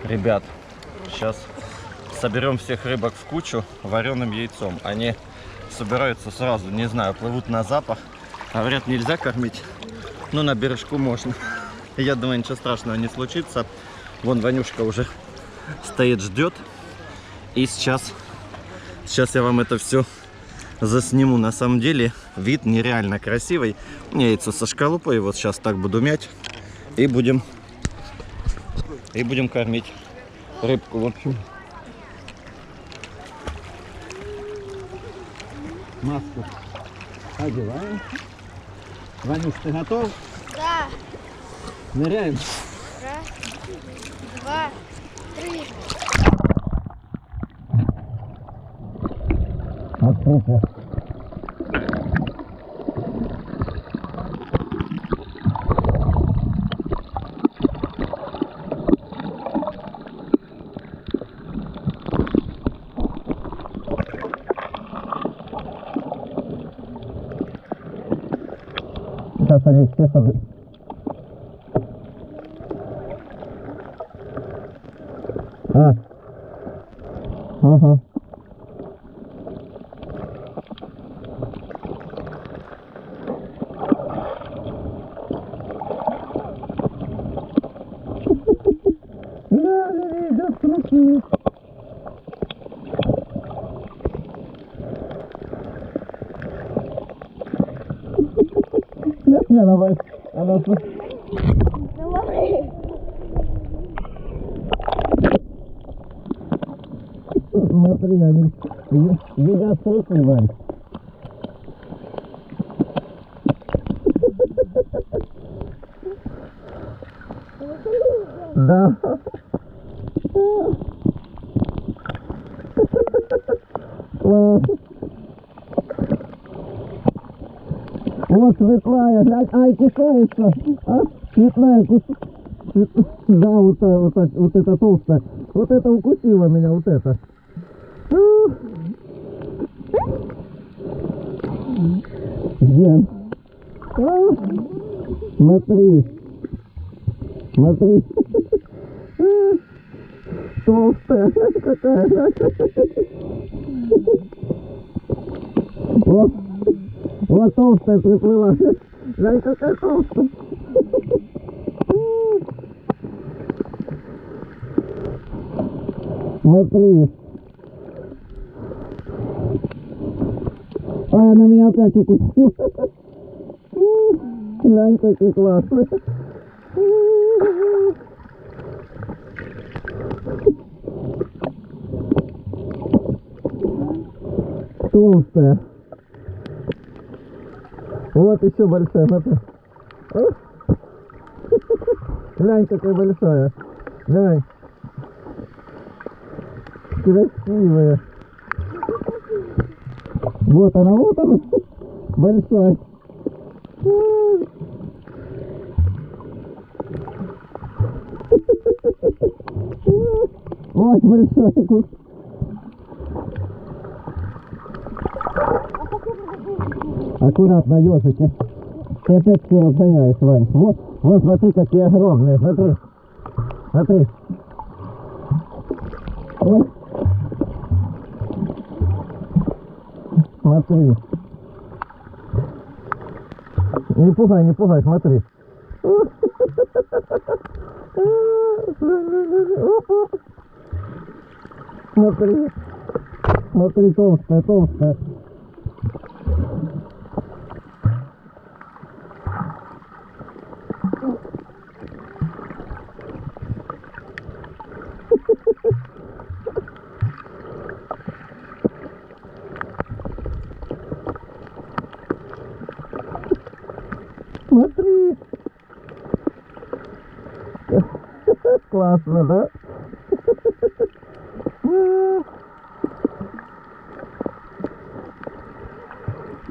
Ребят, сейчас соберем всех рыбок в кучу вареным яйцом. Они собираются сразу, не знаю, плывут на запах. Говорят, нельзя кормить, но на бережку можно. Я думаю, ничего страшного не случится. Вон Ванюшка уже стоит, ждет. И сейчас я вам это все засниму. На самом деле вид нереально красивый. Яйца со шкалупой. Вот сейчас так буду мять. И будем кормить рыбку. В общем, маску одеваем. Ванюш, ты готов? Да. Ныряем. Раз, два, три. Открыто. Сейчас они все соберут. Ага. Не, давай. Она тут. Смотри, они едят сроки, Вань. Да. Вот светлая, глянь, ай, кусается, а? Светлая кусается. Да, вот это толстая. Вот это укусила меня, вот это. Где? Смотри. Смотри. Толстая какая. Вот толстая приплыла. Глянь, какая толстая. Смотри. Ай, она меня опять укусила. Глянь, какой классный. Толстая. Вот еще большая, смотри. Глянь, какая большая. Глянь. Красивая. Вот она, большая. Вот большой. Аккуратно, ежики. Ты опять все разгоняешь, Вань. Вот смотри, какие огромные. Смотри. Смотри. Вот. Смотри. Не пугай, смотри. Смотри, толстая. Смотри. Классно, да?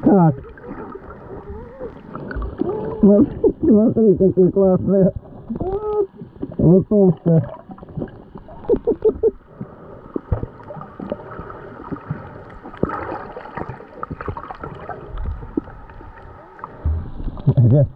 Так. Смотри, какие классные. Вот толстая. Где?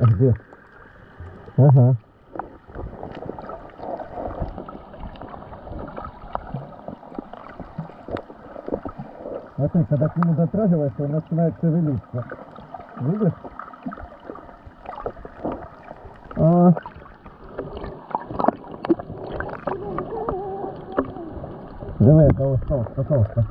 Где? Ага. А ты, когда к нему дотрагиваешься, он начинает шевелиться. Видишь? Давай, толстый.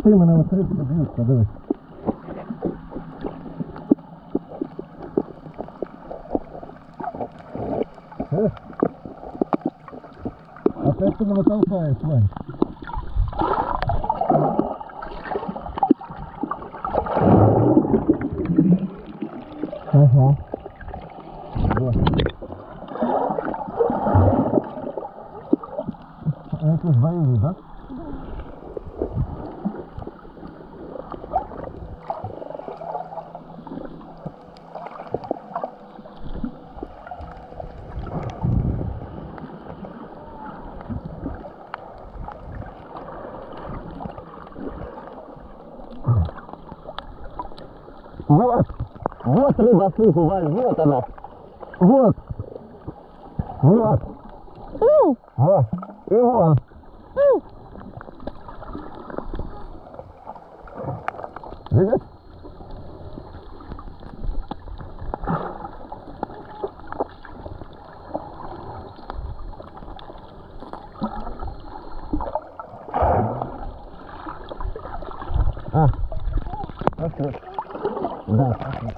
Ти мене ось рибки б'ються, дивись. Опять ты меня толкаешь, Вань. Ага. Вот. Это ж боевые, да? Вот рыба, слыху, Вань, вот она. Вот. Вот. Вот. И вот. Видишь? Пошли. Да, пошли.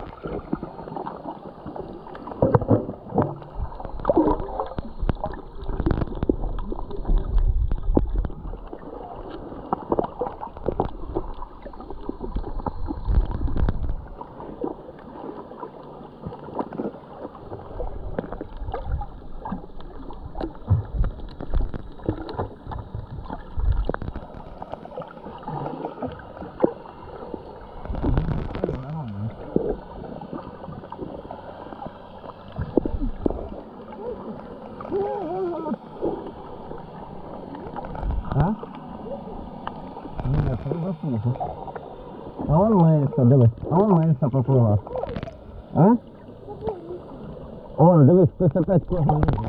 А? Нет, рыба слуху. А он мается, дивись. А он мается поплыла. А? Он, дивись, хтось опять кожну рибу.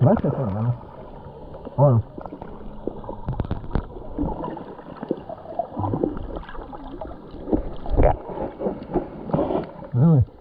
Бачиш, вона? Он. Дивись.